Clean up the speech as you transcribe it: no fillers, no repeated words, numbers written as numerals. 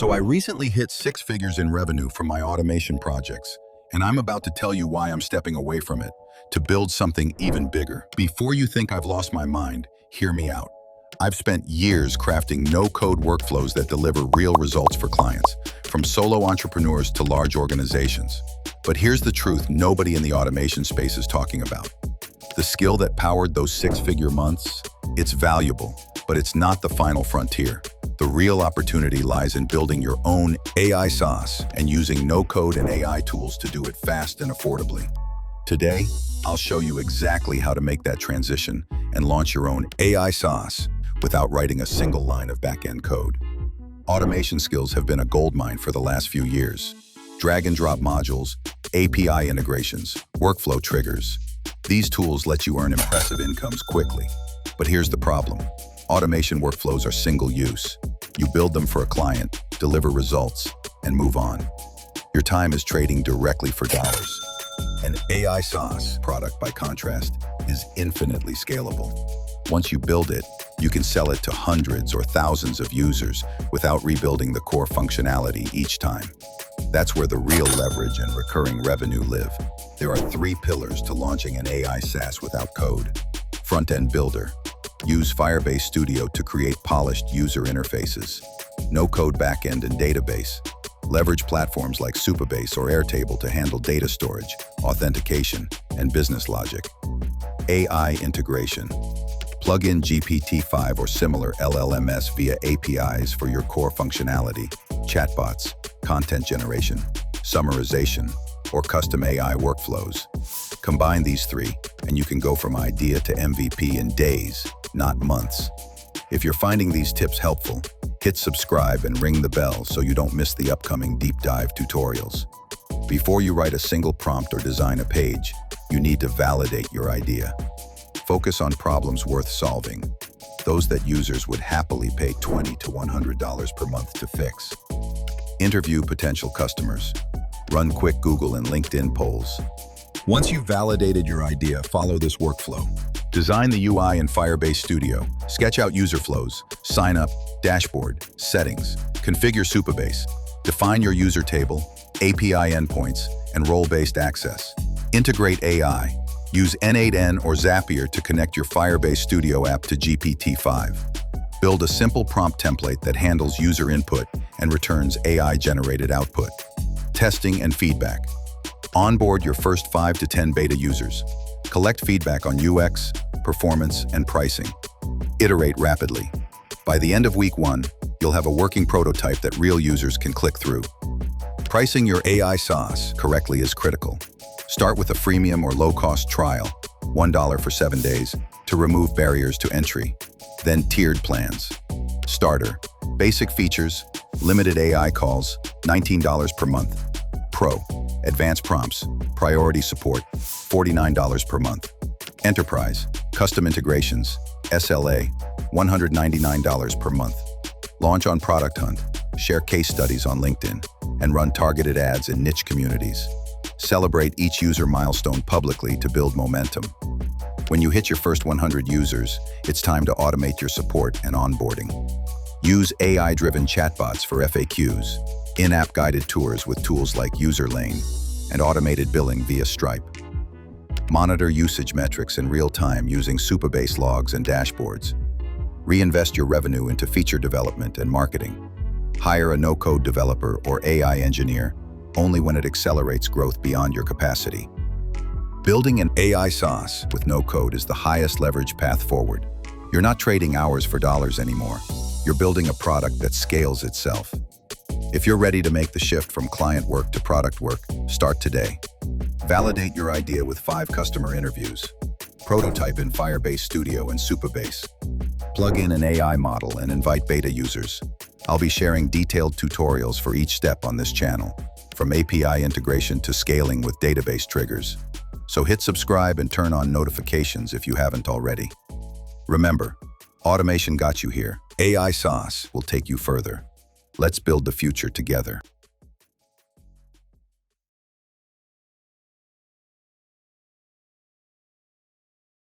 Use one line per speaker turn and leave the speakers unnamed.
So I recently hit 6 figures in revenue from my automation projects, and I'm about to tell you why I'm stepping away from it to build something even bigger. Before you think I've lost my mind, hear me out. I've spent years crafting no-code workflows that deliver real results for clients, from solo entrepreneurs to large organizations. But here's the truth nobody in the automation space is talking about. The skill that powered those 6-figure months, it's valuable, but it's not the final frontier. The real opportunity lies in building your own AI SaaS and using no-code and AI tools to do it fast and affordably. Today, I'll show you exactly how to make that transition and launch your own AI SaaS without writing a single line of backend code. Automation skills have been a goldmine for the last few years. Drag and drop modules, API integrations, workflow triggers. These tools let you earn impressive incomes quickly. But here's the problem. Automation workflows are single use. You build them for a client, deliver results, and move on. Your time is trading directly for dollars. An AI SaaS product, by contrast, is infinitely scalable. Once you build it, you can sell it to hundreds or thousands of users without rebuilding the core functionality each time. That's where the real leverage and recurring revenue live. There are 3 pillars to launching an AI SaaS without code. Front-end builder. Use Firebase Studio to create polished user interfaces. No-code backend and database. Leverage platforms like Supabase or Airtable to handle data storage, authentication, and business logic. AI integration. Plug in GPT-5 or similar LLMs via APIs for your core functionality, chatbots, content generation, summarization, or custom AI workflows. Combine these 3, and you can go from idea to MVP in days, not months. If you're finding these tips helpful, hit subscribe and ring the bell so you don't miss the upcoming deep dive tutorials. Before you write a single prompt or design a page, you need to validate your idea. Focus on problems worth solving, those that users would happily pay $20 to $100 per month to fix. Interview potential customers. Run quick Google and LinkedIn polls. Once you've validated your idea, follow this workflow. Design the UI in Firebase Studio. Sketch out user flows, sign up, dashboard, settings. Configure Supabase. Define your user table, API endpoints, and role-based access. Integrate AI. Use N8N or Zapier to connect your Firebase Studio app to GPT-5. Build a simple prompt template that handles user input and returns AI-generated output. Testing and feedback. Onboard your first 5 to 10 beta users. Collect feedback on UX, performance, and pricing. Iterate rapidly. By the end of week 1, you'll have a working prototype that real users can click through. Pricing your AI SaaS correctly is critical. Start with a freemium or low-cost trial, $1 for 7 days, to remove barriers to entry. Then tiered plans. Starter, basic features, limited AI calls, $19 per month. Pro, advanced prompts, priority support, $49 per month. Enterprise, custom integrations, SLA, $199 per month. Launch on Product Hunt, share case studies on LinkedIn, and run targeted ads in niche communities. Celebrate each user milestone publicly to build momentum. When you hit your first 100 users, it's time to automate your support and onboarding. Use AI-driven chatbots for FAQs, in-app guided tours with tools like UserLane, and automated billing via Stripe. Monitor usage metrics in real time using Supabase logs and dashboards. Reinvest your revenue into feature development and marketing. Hire a no-code developer or AI engineer only when it accelerates growth beyond your capacity. Building an AI SaaS with no code is the highest leverage path forward. You're not trading hours for dollars anymore. You're building a product that scales itself. If you're ready to make the shift from client work to product work, start today. Validate your idea with 5 customer interviews. Prototype in Firebase Studio and Supabase. Plug in an AI model and invite beta users. I'll be sharing detailed tutorials for each step on this channel, from API integration to scaling with database triggers. So hit subscribe and turn on notifications if you haven't already. Remember, automation got you here. AI SaaS will take you further. Let's build the future together.